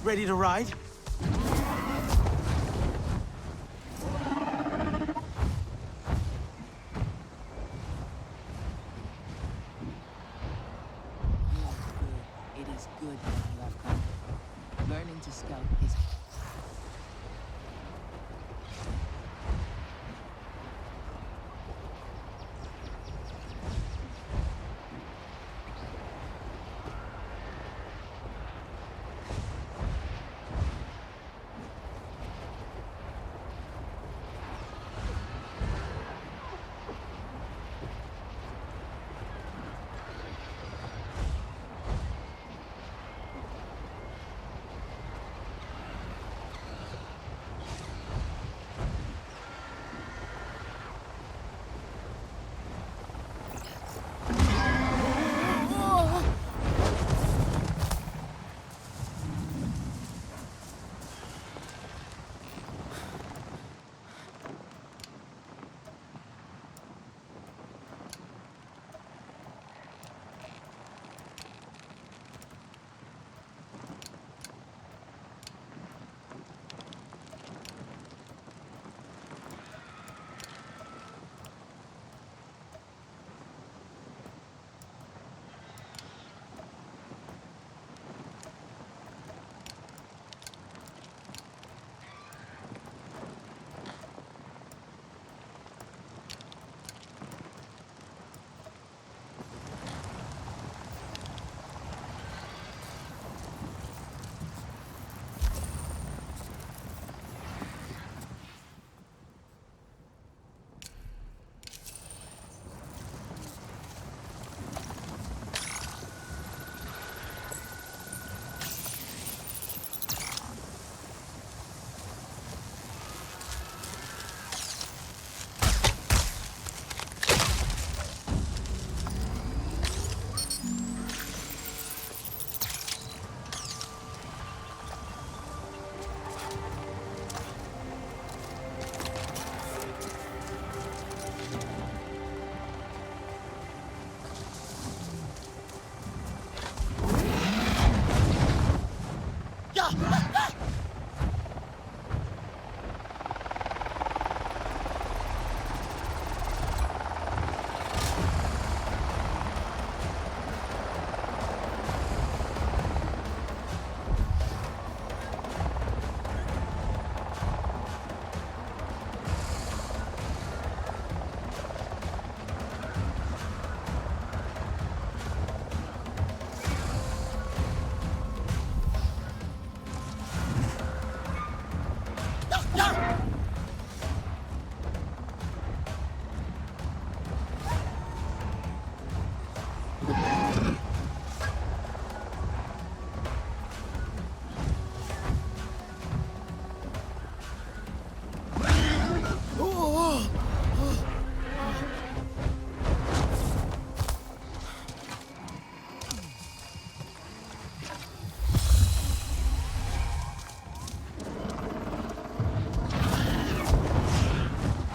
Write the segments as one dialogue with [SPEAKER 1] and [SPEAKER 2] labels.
[SPEAKER 1] Ready to ride?
[SPEAKER 2] It is good that you have come. Learning to scout is...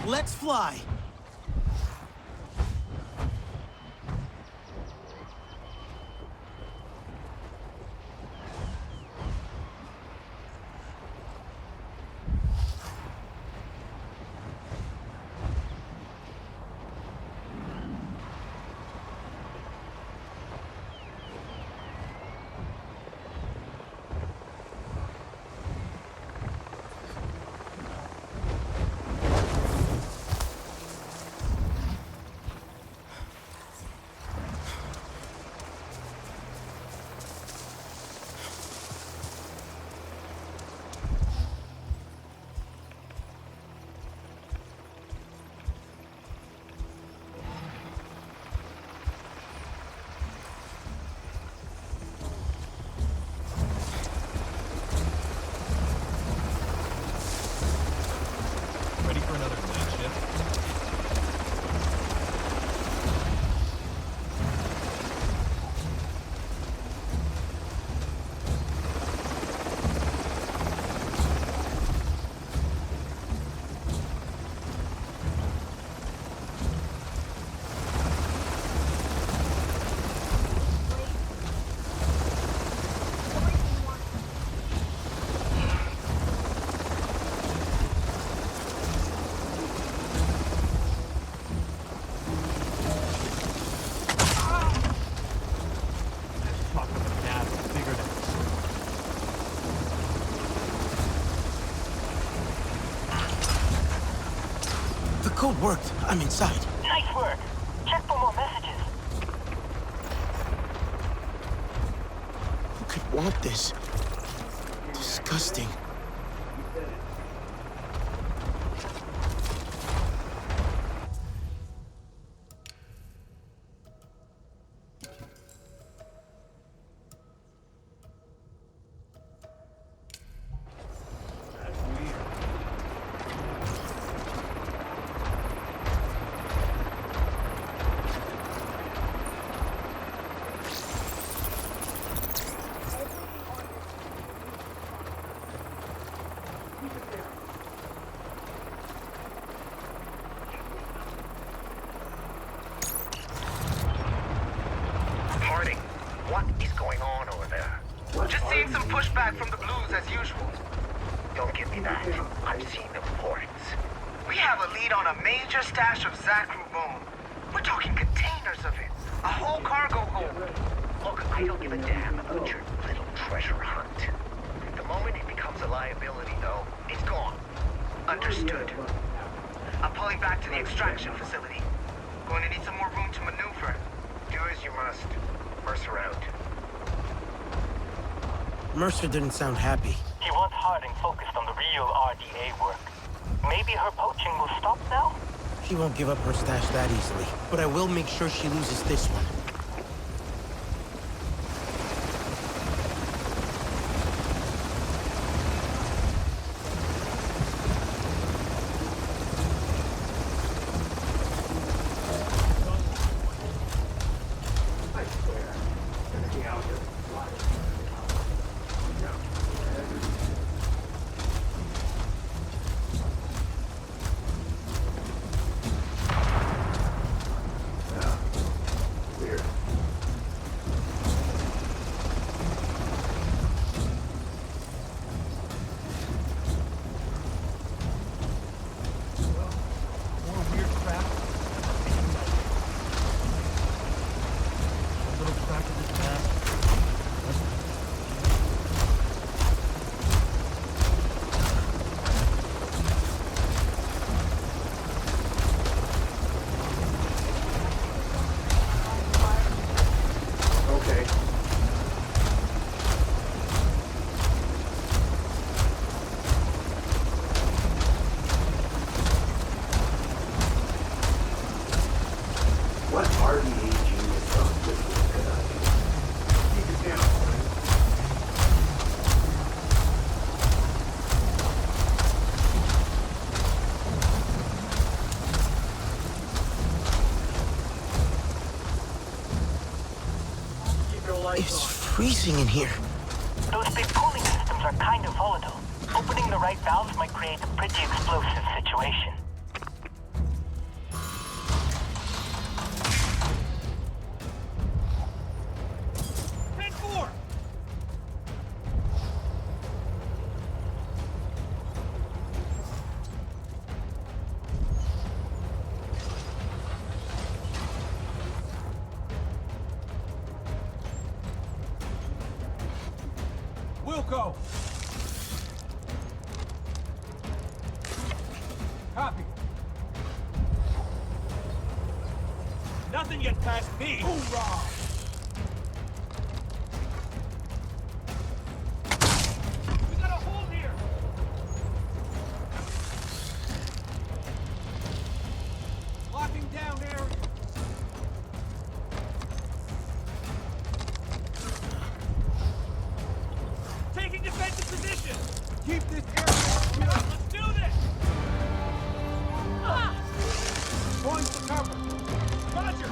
[SPEAKER 1] Let's fly! It worked. I'm inside.
[SPEAKER 3] Nice work. Check for more messages.
[SPEAKER 1] Who could want this? Disgusting.
[SPEAKER 4] What is going on over there? Just seeing some pushback from the Blues as usual. Don't give me that. I've seen the reports. We have a lead on a major stash of Zakru bone. We're talking containers of it. A whole cargo hold. Look, I don't give a damn about your little treasure hunt. The moment it becomes a liability, though, it's gone. Understood. I'm pulling back to the extraction facility. Going to need some more room to maneuver. Do as you must. Mercer out.
[SPEAKER 1] Mercer didn't sound happy.
[SPEAKER 3] She was hard and focused on the real RDA work. Maybe her poaching will stop now?
[SPEAKER 1] She won't give up her stash that easily, but I will make sure she loses this one. It's freezing in here.
[SPEAKER 3] Those big cooling systems are kind of volatile. Opening the right valves might create a pretty explosive situation.
[SPEAKER 5] Wilco! Copy. Nothing gets past me! Hoorah! We got a hold here! Locking down area! Taking defensive position! Keep this area! Let's do this! Going for cover! Roger!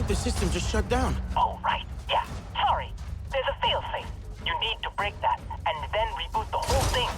[SPEAKER 1] think the system just shut down.
[SPEAKER 3] Oh, right. Yeah. Sorry. There's a failsafe. You need to break that, and then reboot the whole thing.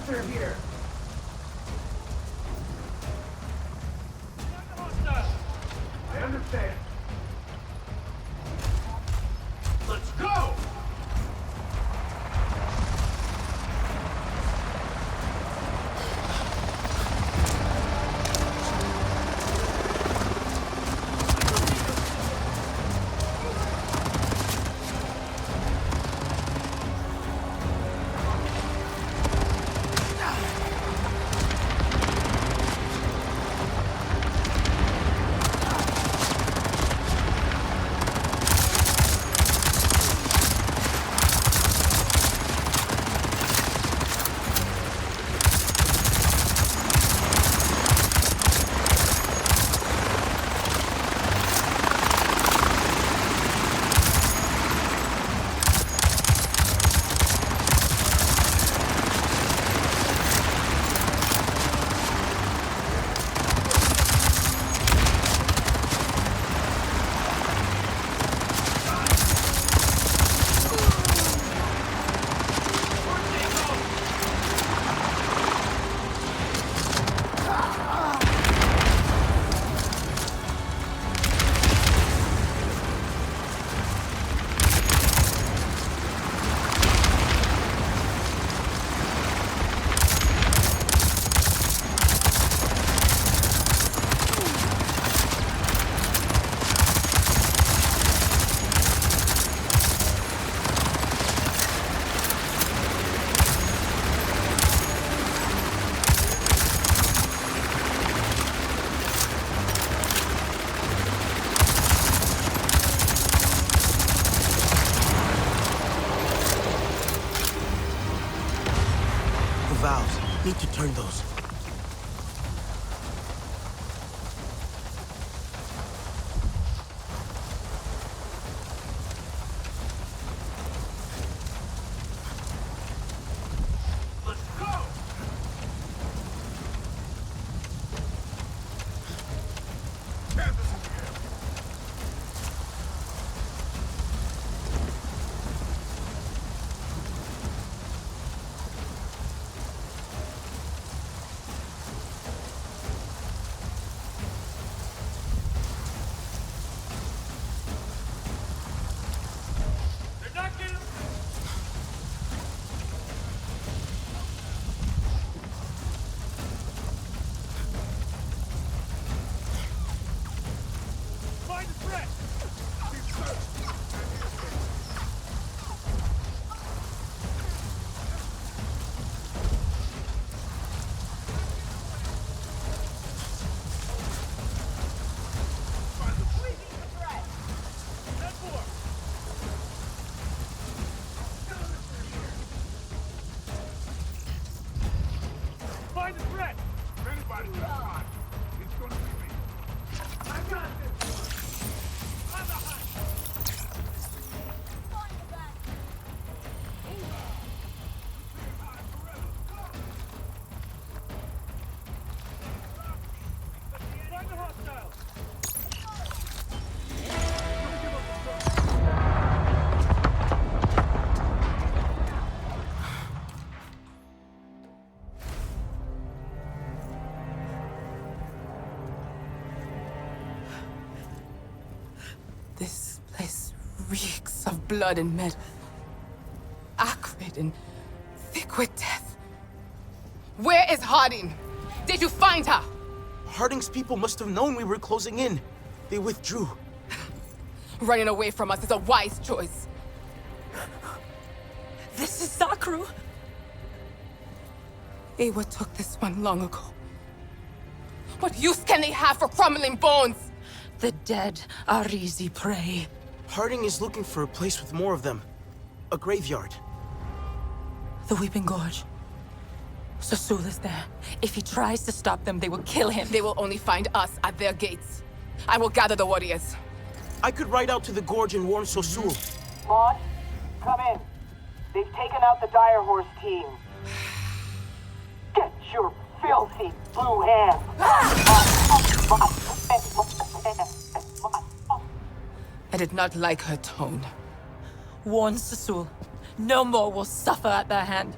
[SPEAKER 4] They're here. I understand. Let's go!
[SPEAKER 1] Need to turn those.
[SPEAKER 2] reeks of blood and metal. Acrid and thick with death. Where is Harding? Did you find her?
[SPEAKER 1] Harding's people must have known we were closing in. They withdrew.
[SPEAKER 2] Running away from us is a wise choice.
[SPEAKER 6] This is Zakru.
[SPEAKER 2] Ewa took this one long ago. What use can they have for crumbling bones?
[SPEAKER 6] The dead are easy prey.
[SPEAKER 1] Harding is looking for a place with more of them. A graveyard.
[SPEAKER 6] The Weeping Gorge. Sasul is there. If he tries to stop them, they will kill him.
[SPEAKER 2] They will only find us at their gates. I will gather the warriors.
[SPEAKER 1] I could ride out to the gorge and warn Sosul.
[SPEAKER 7] Maud, come in. They've taken out the Dire Horse team. Get your filthy blue hands.
[SPEAKER 2] I did not like her tone.
[SPEAKER 6] Warn Sasul. No more will suffer at their hand.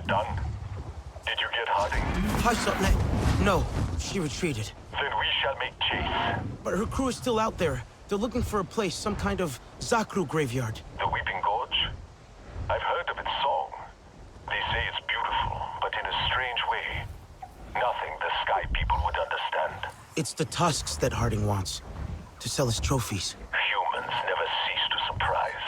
[SPEAKER 8] Done? Did you get Harding?
[SPEAKER 1] Hi, Sutnet. No, she retreated.
[SPEAKER 8] Then we shall make chase.
[SPEAKER 1] But her crew is still out there. They're looking for a place, some kind of Zakru graveyard.
[SPEAKER 8] The Weeping Gorge? I've heard of its song. They say it's beautiful, but in a strange way. Nothing the Sky people would understand.
[SPEAKER 1] It's the tusks that Harding wants. To sell his trophies.
[SPEAKER 8] Humans never cease to surprise.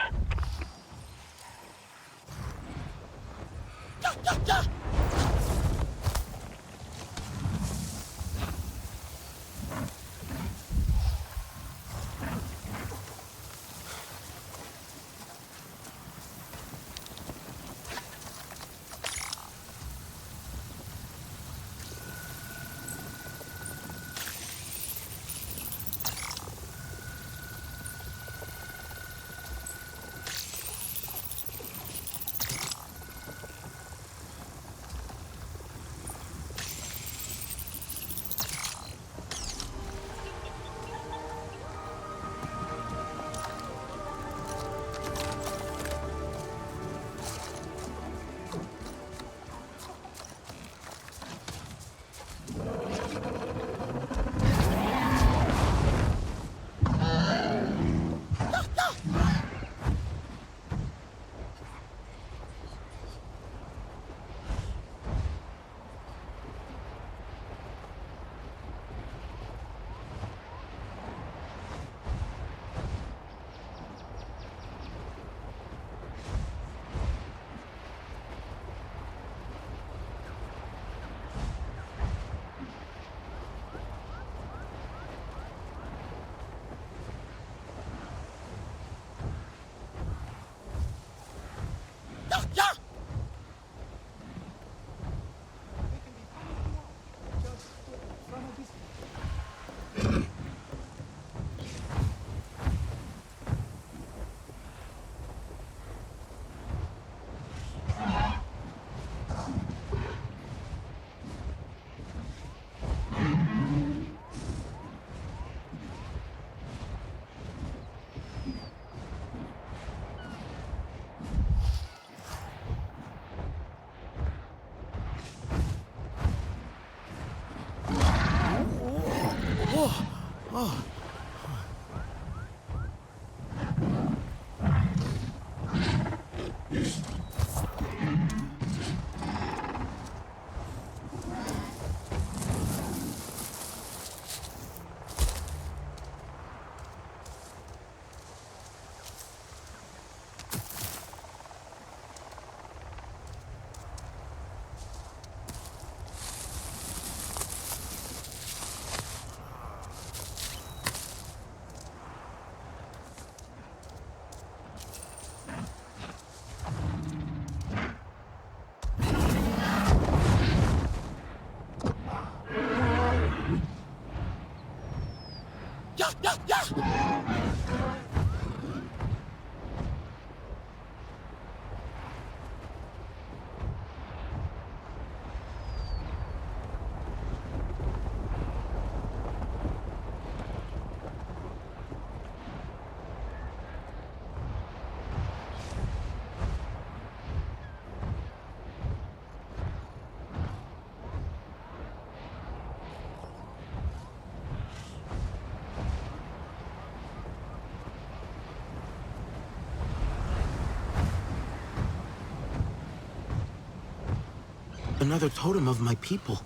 [SPEAKER 1] Another totem of my people.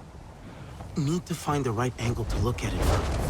[SPEAKER 1] Need to find the right angle to look at it from.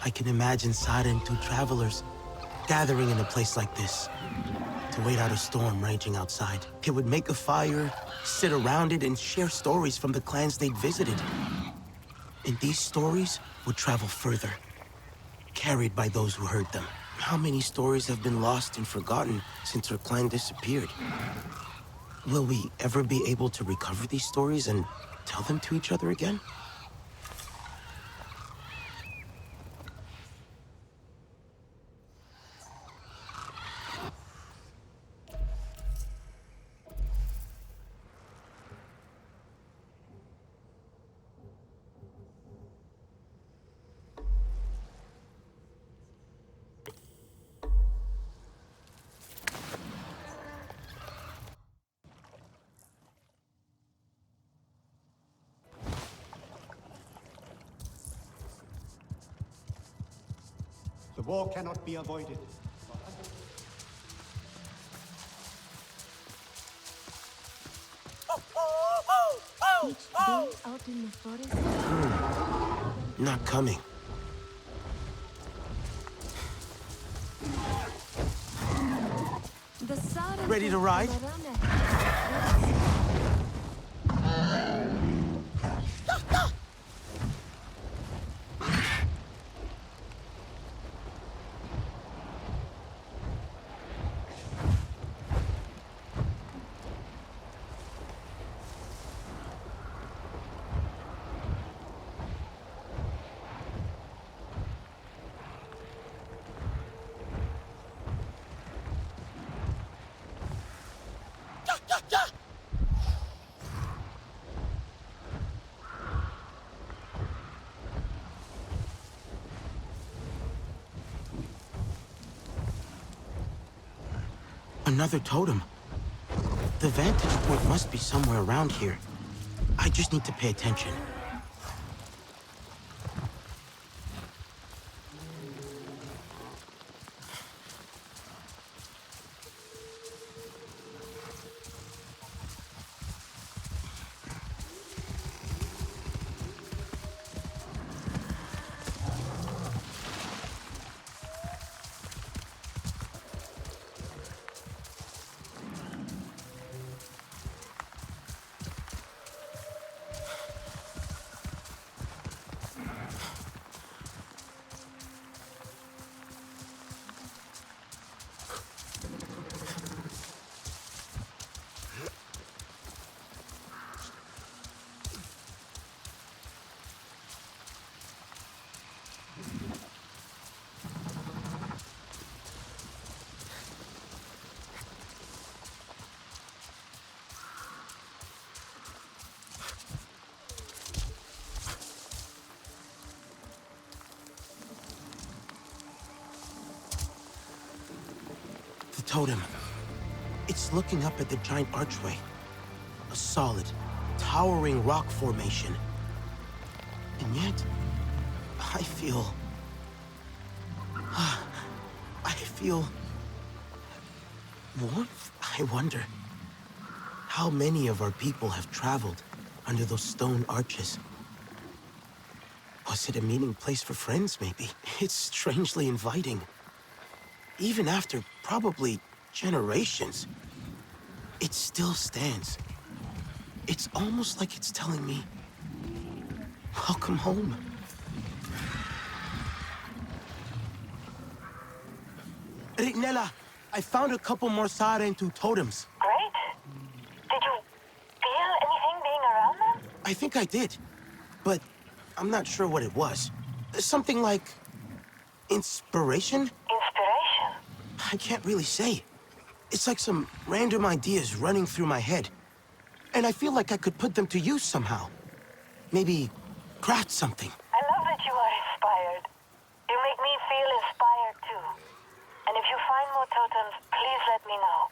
[SPEAKER 1] I can imagine Sada and two travelers gathering in a place like this to wait out a storm raging outside. They would make a fire, sit around it, and share stories from the clans they'd visited. And these stories would travel further, carried by those who heard them. How many stories have been lost and forgotten since our clan disappeared? Will we ever be able to recover these stories and tell them to each other again?
[SPEAKER 5] The war cannot be avoided.
[SPEAKER 9] Each day out in the forest.
[SPEAKER 1] Not coming.
[SPEAKER 9] The Saturn
[SPEAKER 1] Ready to ride? Another totem. The vantage point must be somewhere around here. I just need to pay attention. Totem. It's looking up at the giant archway. A solid, towering rock formation. And yet, I feel warmth. I wonder how many of our people have traveled under those stone arches. Was it a meeting place for friends, maybe? It's strangely inviting. Even after probably generations, it still stands. It's almost like it's telling me, welcome home. Nella, I found a couple more Sarentu totems.
[SPEAKER 3] Great. Did you feel anything being around them?
[SPEAKER 1] I think I did, but I'm not sure what it was. Something like inspiration? I can't really say. It's like some random ideas running through my head. And I feel like I could put them to use somehow. Maybe craft something.
[SPEAKER 3] I love that you are inspired. You make me feel inspired too. And if you find more totems, please let me know.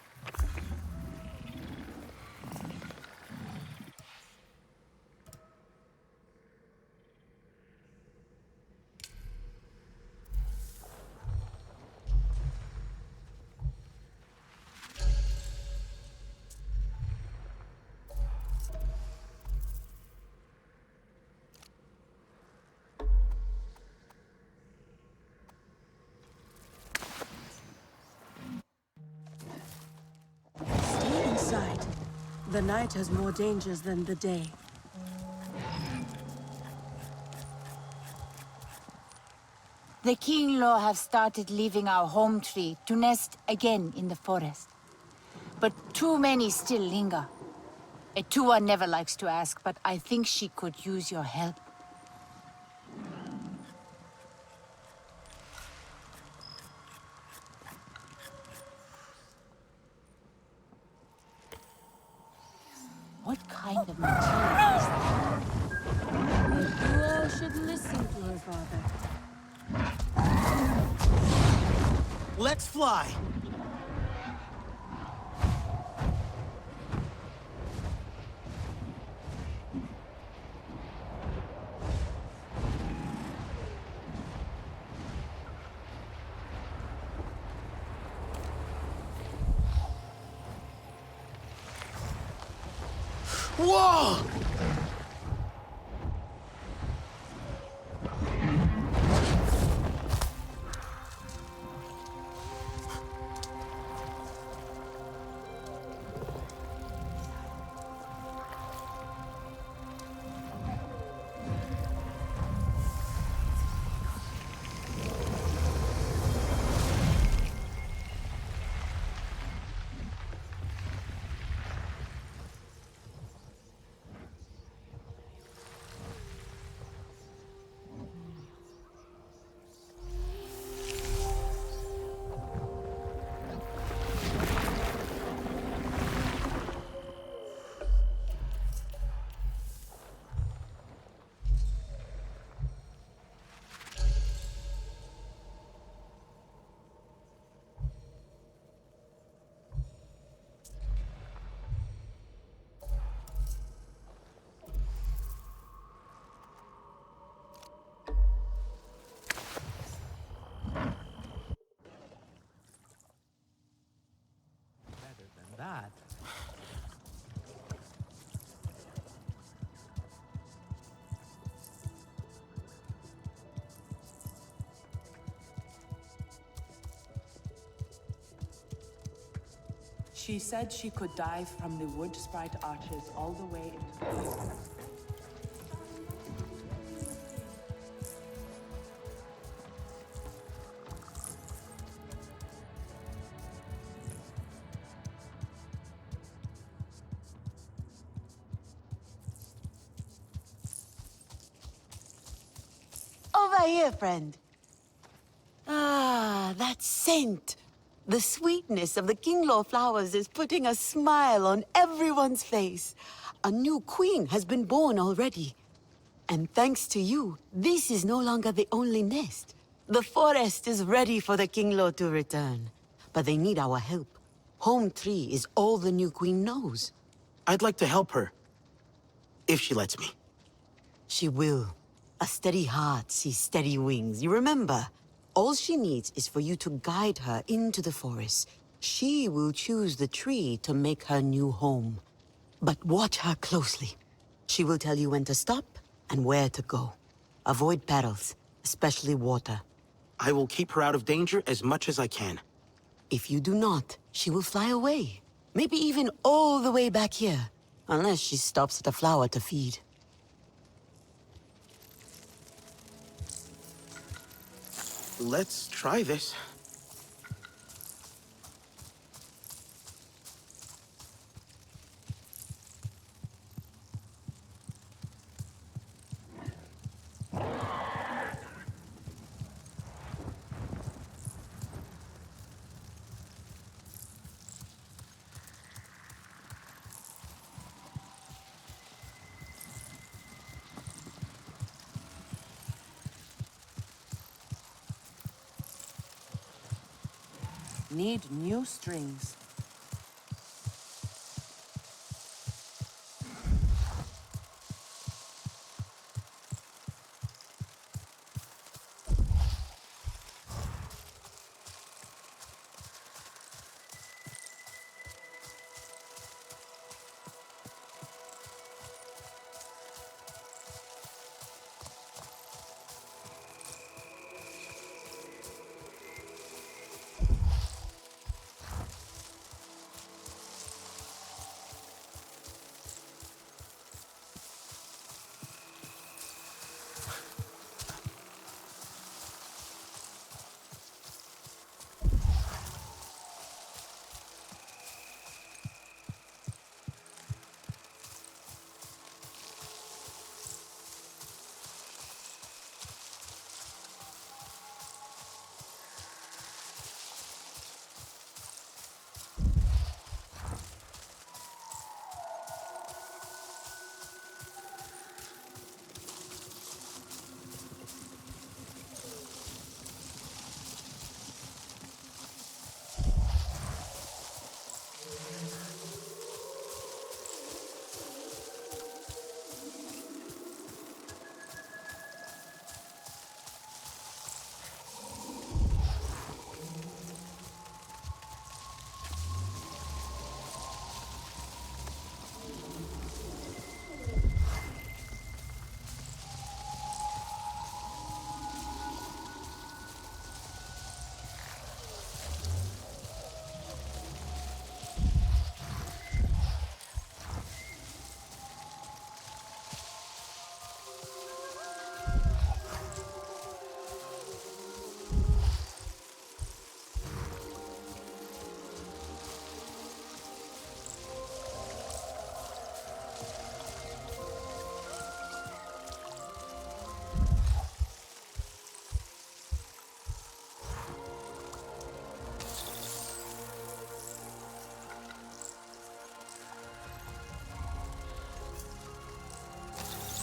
[SPEAKER 10] The night has more dangers than the day.
[SPEAKER 11] The King-Law have started leaving our home tree to nest again in the forest. But too many still linger. Etua never likes to ask, but I think she could use your help. What kind of material is that?
[SPEAKER 10] You all should listen to her father.
[SPEAKER 1] Let's fly! Whoa!
[SPEAKER 12] She said she could dive from the wood sprite arches all the way into...
[SPEAKER 13] Over here, friend. Ah, that scent. The sweetness of the Kinglaw flowers is putting a smile on everyone's face. A new queen has been born already. And thanks to you, this is no longer the only nest. The forest is ready for the Kinglaw to return. But they need our help. Home tree is all the new queen knows.
[SPEAKER 1] I'd like to help her. If she lets me.
[SPEAKER 13] She will. A steady heart sees steady wings, you remember? All she needs is for you to guide her into the forest. She will choose the tree to make her new home. But watch her closely. She will tell you when to stop and where to go. Avoid perils, especially water.
[SPEAKER 1] I will keep her out of danger as much as I can.
[SPEAKER 13] If you do not, she will fly away. Maybe even all the way back here. Unless she stops at a flower to feed.
[SPEAKER 1] Let's try this.
[SPEAKER 12] Need new strings.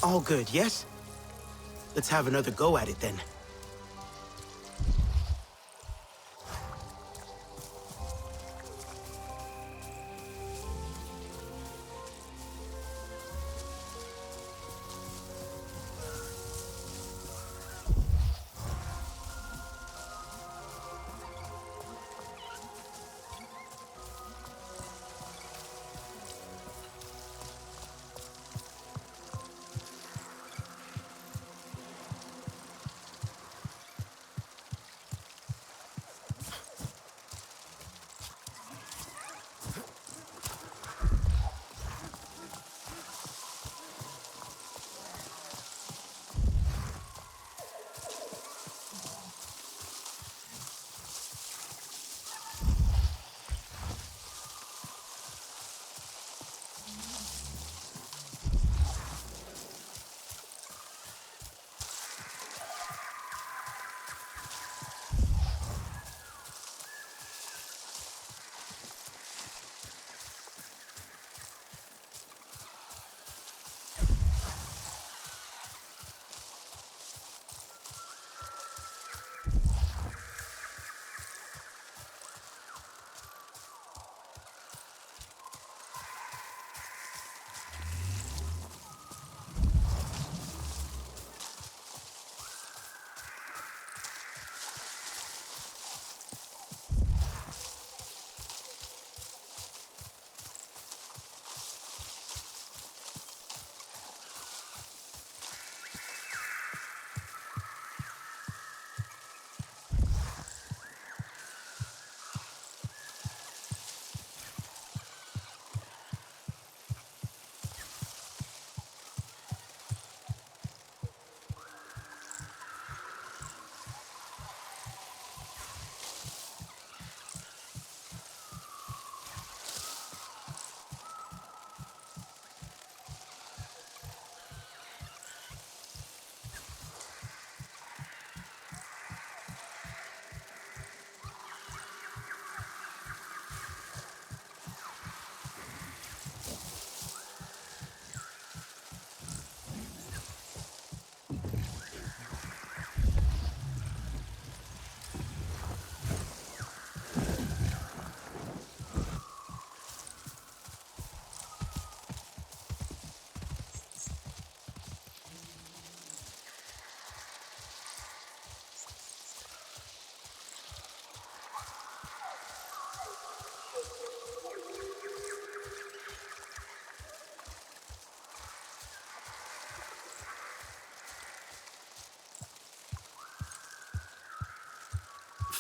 [SPEAKER 1] All good, yes? Let's have another go at it then.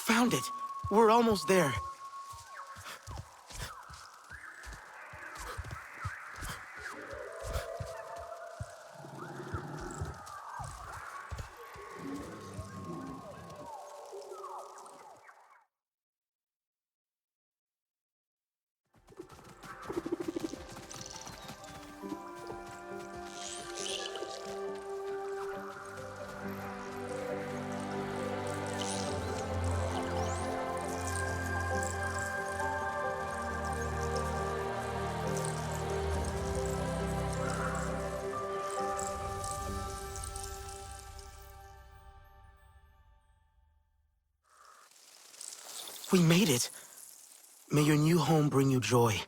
[SPEAKER 1] Found it! We're almost there. We made it. May your new home bring you joy.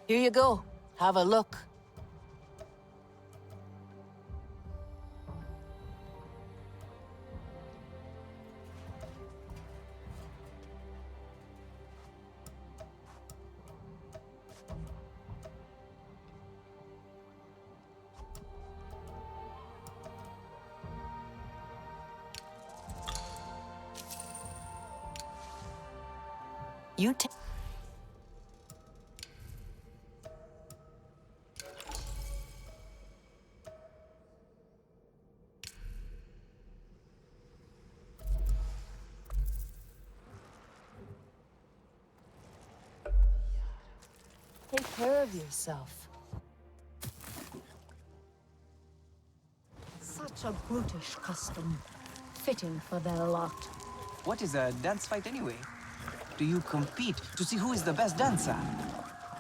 [SPEAKER 13] Here you go. Have a look. You take. Take care of yourself.
[SPEAKER 10] Such a brutish custom. Fitting for their lot.
[SPEAKER 14] What is a dance fight anyway? Do you compete to see who is the best dancer?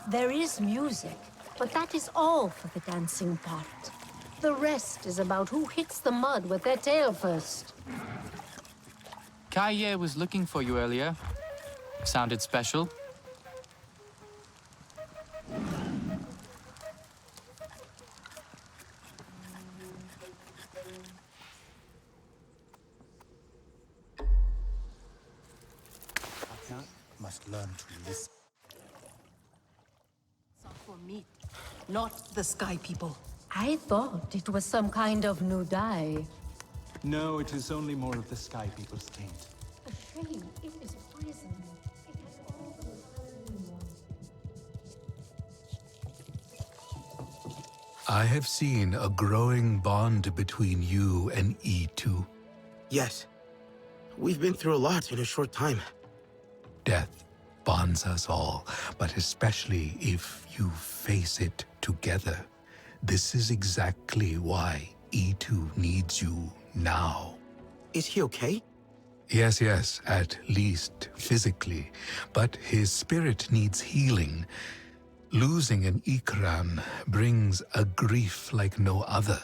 [SPEAKER 10] There is music, but that is all for the dancing part. The rest is about who hits the mud with their tail first.
[SPEAKER 15] Kaye was looking for you earlier. Sounded special.
[SPEAKER 16] Must learn to listen.
[SPEAKER 10] For meat, not the Sky People. I thought it was some kind of new dye.
[SPEAKER 17] No, it is only more of the Sky People's taint.
[SPEAKER 10] A shame. It is poison. It has all the
[SPEAKER 18] I have seen a growing bond between you and E2.
[SPEAKER 1] Yes. We've been through a lot in a short time.
[SPEAKER 18] Death bonds us all, but especially if you face it together. This is exactly why E2 needs you now.
[SPEAKER 1] Is he okay?
[SPEAKER 18] Yes, at least physically. But his spirit needs healing. Losing an Ikran brings a grief like no other.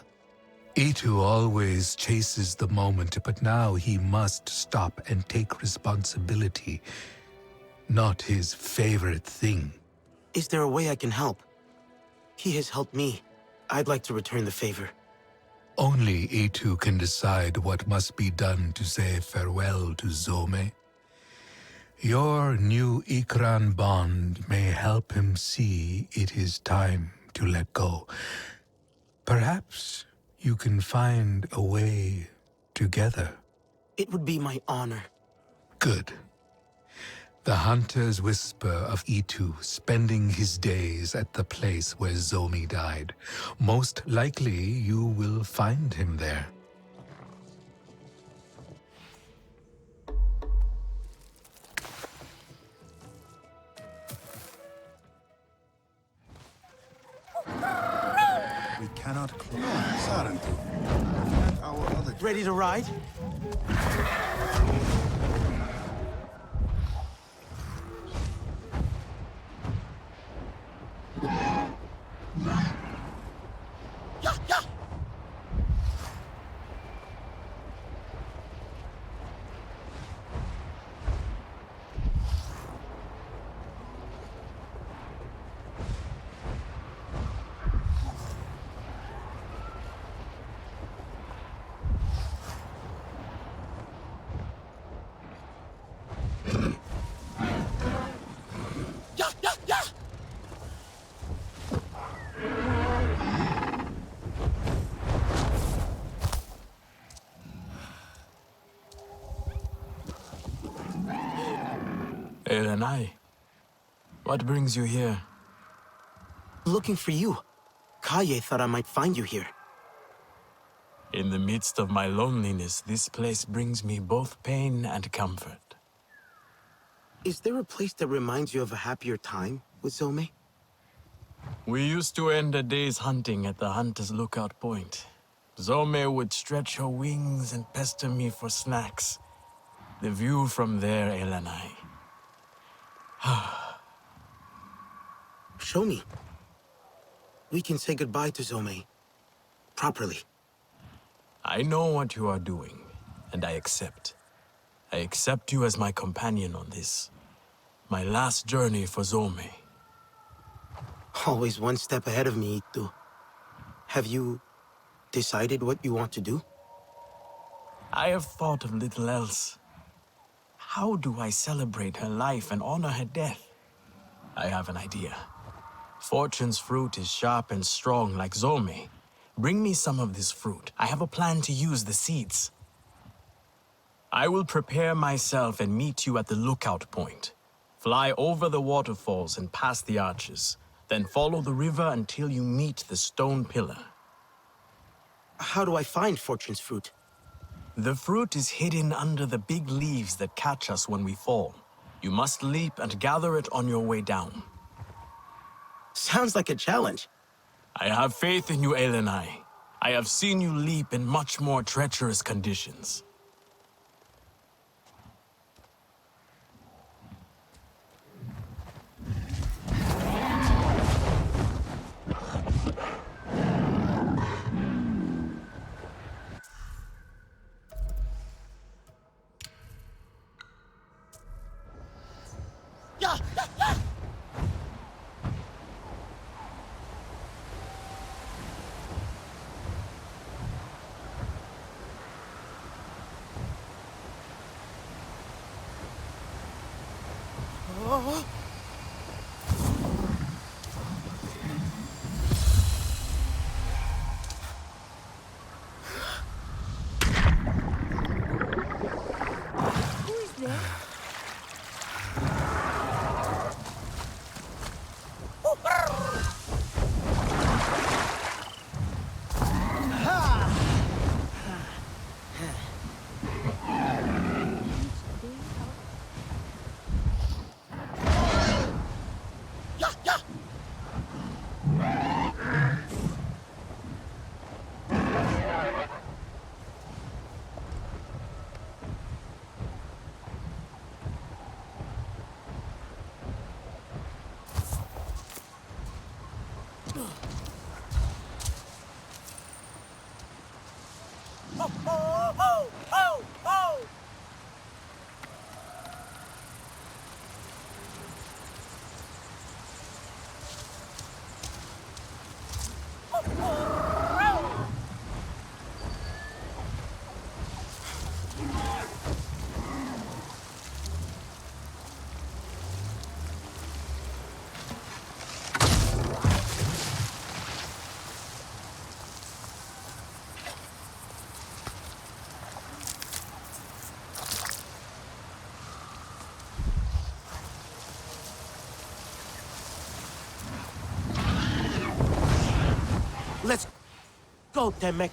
[SPEAKER 18] E2 always chases the moment, but now he must stop and take responsibility. Not his favorite thing.
[SPEAKER 1] Is there a way I can help? He has helped me. I'd like to return the favor.
[SPEAKER 18] Only E2 can decide what must be done to say farewell to Zome. Your new Ikran bond may help him see it is time to let go. Perhaps you can find a way together.
[SPEAKER 1] It would be my honor.
[SPEAKER 18] Good. The hunter's whisper of E2 spending his days at the place where Zomi died. Most likely you will find him there.
[SPEAKER 16] We cannot clone Sarentu. And our other...
[SPEAKER 1] Ready to ride? Elenai. What brings you here? Looking for you. Kaye thought I might find you here. In the midst of my loneliness, this place brings me both pain and comfort. Is there a place that reminds you of a happier time with Zome? We used to end a day's hunting at the Hunter's Lookout Point. Zome would stretch her wings and pester me for snacks. The view from there, Elenai. Show me. We can say goodbye to Zome. Properly. I know what you are doing, and I accept. I accept you as my companion on this. My last journey for Zome. Always one step ahead of me, Itu. Have you decided what you want to do? I have thought of little else. How do I celebrate her life and honor her death? I have an idea. Fortune's fruit is sharp and strong like Zome. Bring me some of this fruit. I have a plan to use the seeds. I will prepare myself and meet you at the lookout point. Fly over the waterfalls and past the arches. Then follow the river until you meet the stone pillar. How do I find Fortune's fruit? The fruit is hidden under the big leaves that catch us when we fall. You must leap and gather it on your way down. Sounds like a challenge. I have faith in you, Elenai. I have seen you leap in much more treacherous conditions. Let's go, Temek.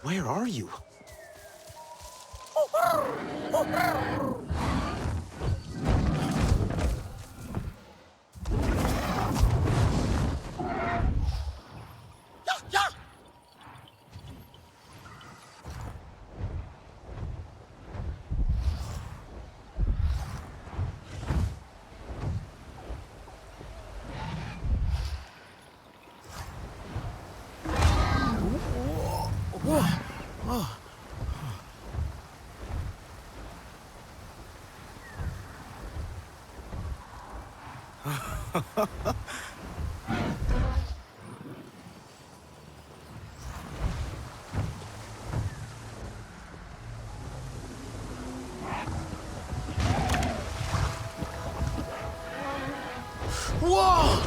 [SPEAKER 1] Where are you? Whoa!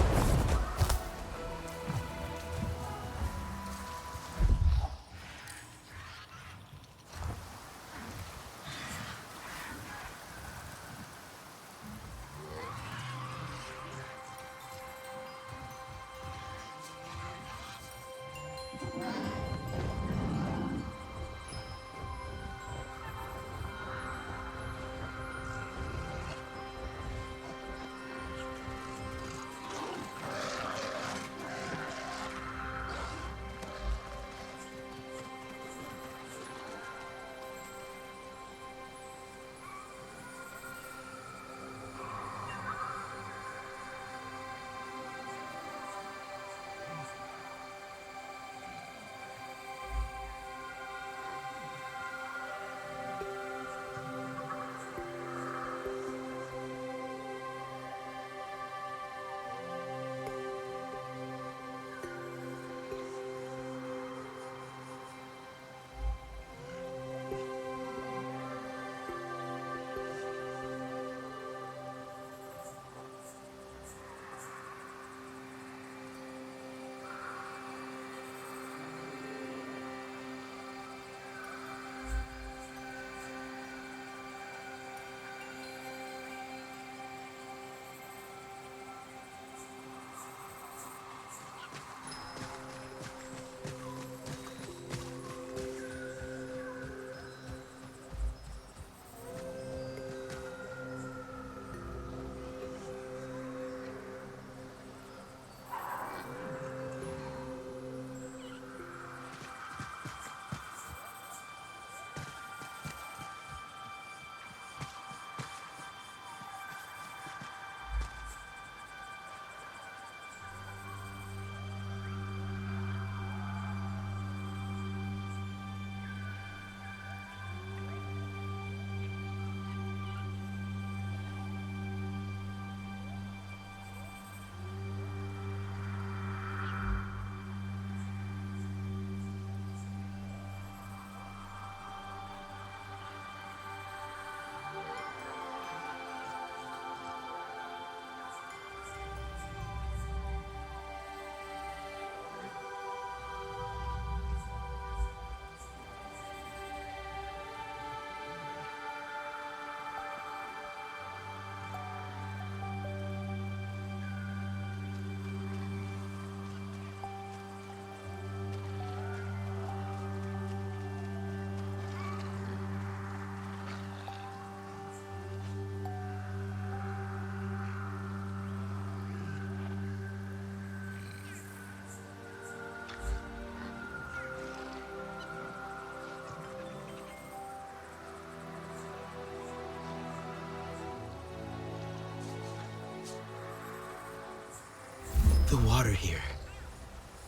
[SPEAKER 1] The water here,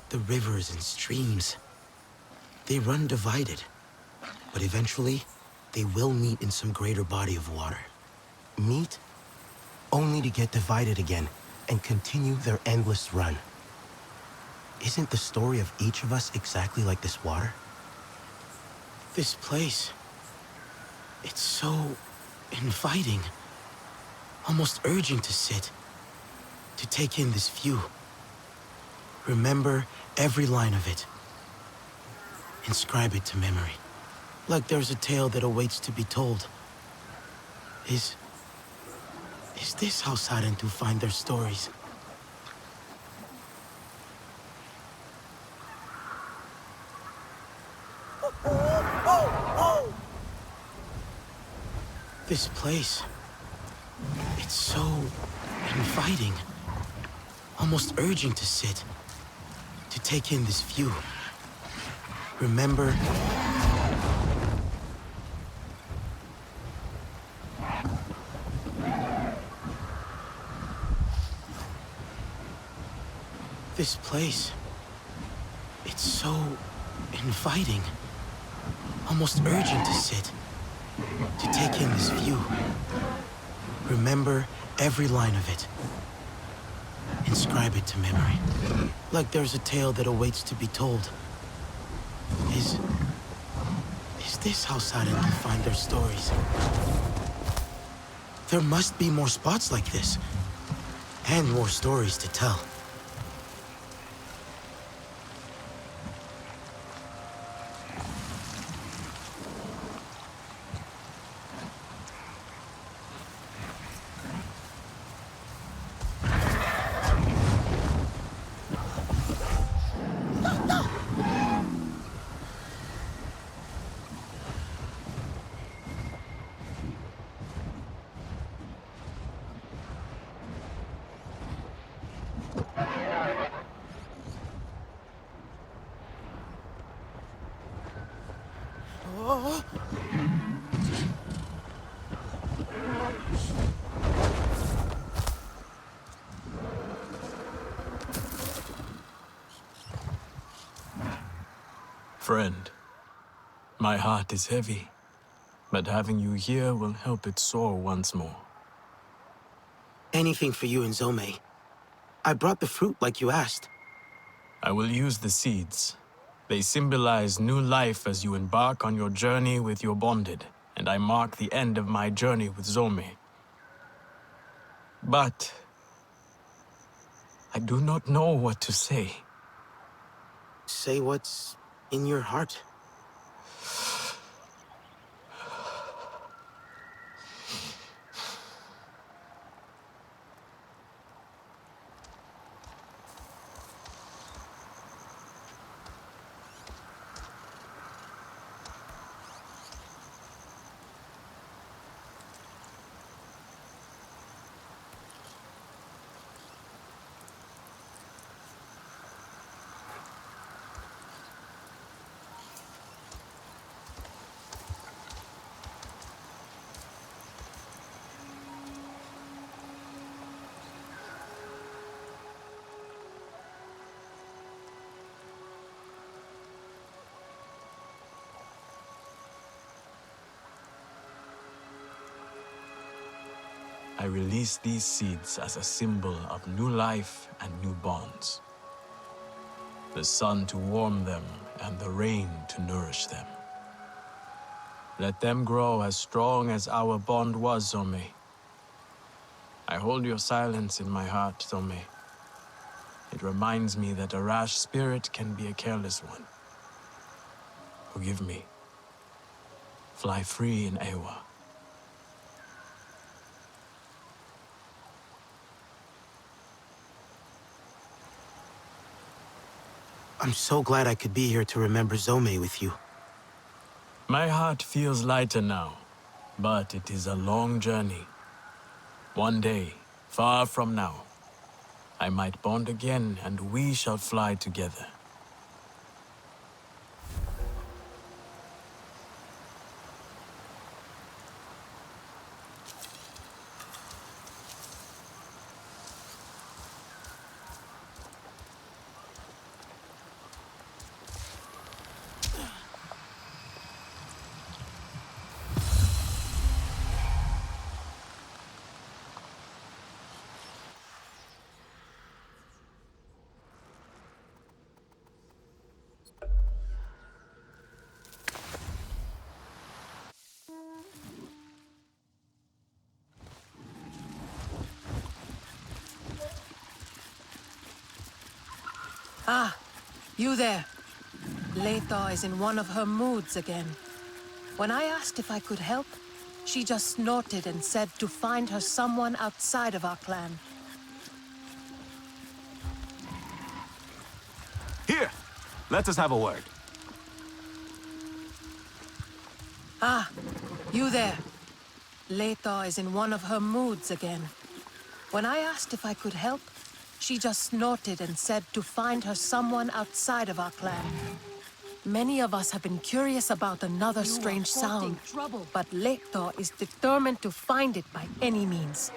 [SPEAKER 1] the rivers and streams, they run divided, but eventually they will meet in some greater body of water. Meet only to get divided again and continue their endless run. Isn't the story of each of us exactly like this water? This place, it's so inviting, almost urging to sit, to take in this view. Remember every line of it. Inscribe it to memory, like there's a tale that awaits to be told. Is this how Sarentu find their stories? This place, it's so inviting, almost urging to sit, to take in this view. Remember, this place, it's so inviting, almost urgent to sit, to take in this view. Remember every line of it. Inscribe it to memory, like there's a tale that awaits to be told. Is this how Sarentu find their stories? There must be more spots like this. And more stories to tell.
[SPEAKER 19] Friend, my heart is heavy, but having you here will help it soar once more.
[SPEAKER 1] Anything for you and Zome. I brought the fruit like you asked.
[SPEAKER 19] I will use the seeds. They symbolize new life as you embark on your journey with your bonded, and I mark the end of my journey with Zome. But I do not know what to say.
[SPEAKER 1] Say what's in your heart.
[SPEAKER 19] I release these seeds as a symbol of new life and new bonds. The sun to warm them and the rain to nourish them. Let them grow as strong as our bond was, Zome. I hold your silence in my heart, Zome. It reminds me that a rash spirit can be a careless one. Forgive me. Fly free in Ewa.
[SPEAKER 1] I'm so glad I could be here to remember Zome with you.
[SPEAKER 19] My heart feels lighter now, but it is a long journey. One day, far from now, I might bond again and we shall fly together.
[SPEAKER 20] Ah, you there. Leitha is in one of her moods again. When I asked if I could help, she just snorted and said to find her someone outside of our clan.
[SPEAKER 21] Here! Let us have a word.
[SPEAKER 20] Ah, you there. Leitha is in one of her moods again. When I asked if I could help, she just snorted and said to find her someone outside of our clan. Many of us have been curious about another strange sound, but Leitha is determined to find it by any means.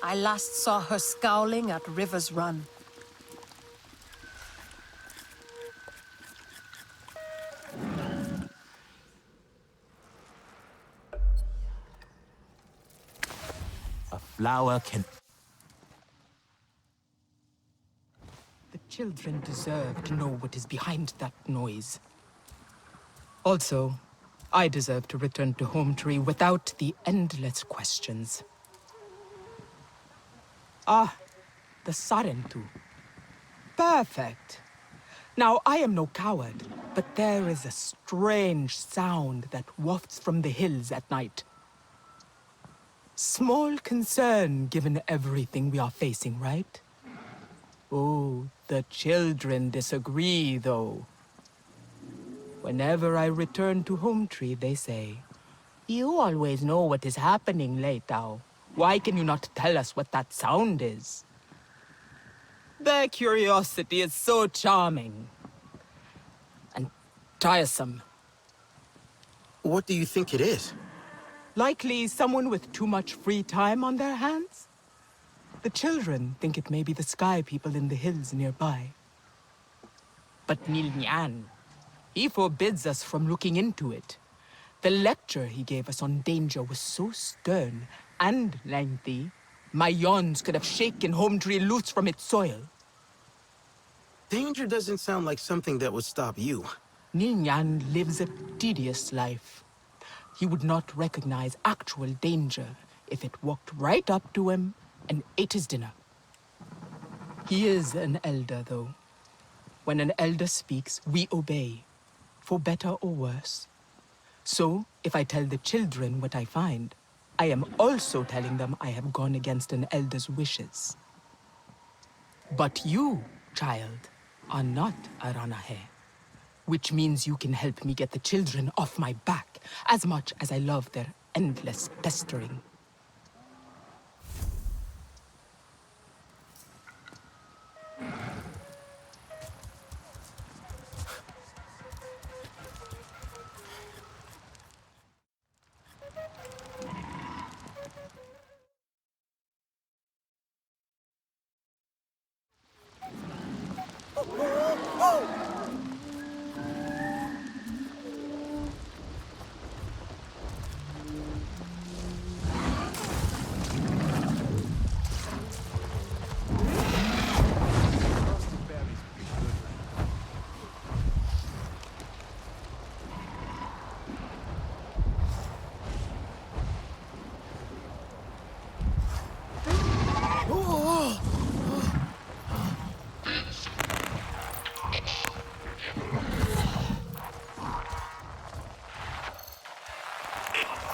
[SPEAKER 20] I last saw her scowling at River's Run.
[SPEAKER 21] A flower can...
[SPEAKER 22] The children deserve to know what is behind that noise. Also, I deserve to return to Home Tree without the endless questions. Ah, the Sarentu. Perfect. Now, I am no coward, but there is a strange sound that wafts from the hills at night. Small concern given everything we are facing, right? Oh, the children disagree, though. Whenever I return to Home Tree, they say, "You always know what is happening, Leitao. Why can you not tell us what that sound is?" Their curiosity is so charming. And tiresome.
[SPEAKER 1] What do you think it is?
[SPEAKER 22] Likely someone with too much free time on their hands? The children think it may be the sky people in the hills nearby. But Nilnyan, he forbids us from looking into it. The lecture he gave us on danger was so stern and lengthy, my yawns could have shaken Home Tree loose from its soil.
[SPEAKER 1] Danger doesn't sound like something that would stop you.
[SPEAKER 22] Nilnyan lives a tedious life. He would not recognize actual danger if it walked right up to him and ate his dinner. He is an elder, though. When an elder speaks, we obey, for better or worse. So, if I tell the children what I find, I am also telling them I have gone against an elder's wishes. But you, child, are not a Ranahe, which means you can help me get the children off my back, as much as I love their endless pestering.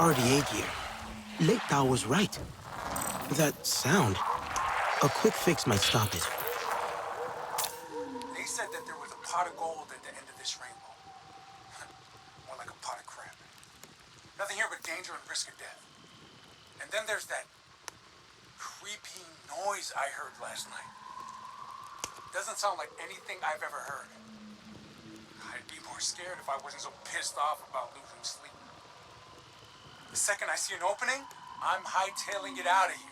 [SPEAKER 1] RDA gear. Lake Tao was right. That sound. A quick fix might stop it.
[SPEAKER 16] They said that there was a pot of gold at the end of this rainbow. More like a pot of crap. Nothing here but danger and risk of death. And then there's that creepy noise I heard last night. Doesn't sound like anything I've ever heard. I'd be more scared if I wasn't so pissed off about losing sleep. The second I see an opening, I'm hightailing it out of here.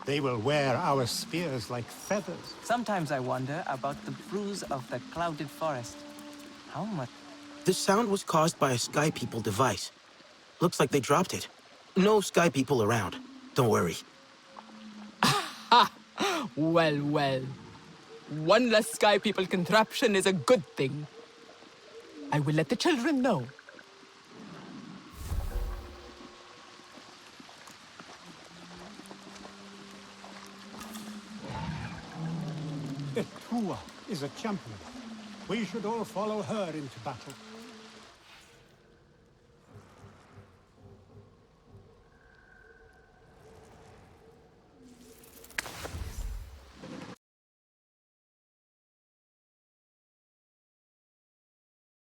[SPEAKER 4] They will wear our spears like feathers.
[SPEAKER 14] Sometimes I wonder about the bruise of the clouded forest. How much?
[SPEAKER 1] The sound was caused by a Sky People device. Looks like they dropped it. No Sky People around. Don't worry.
[SPEAKER 22] Well, well. One less Sky People contraption is a good thing. I will let the children know.
[SPEAKER 4] Tua is a champion. We should all follow her into battle.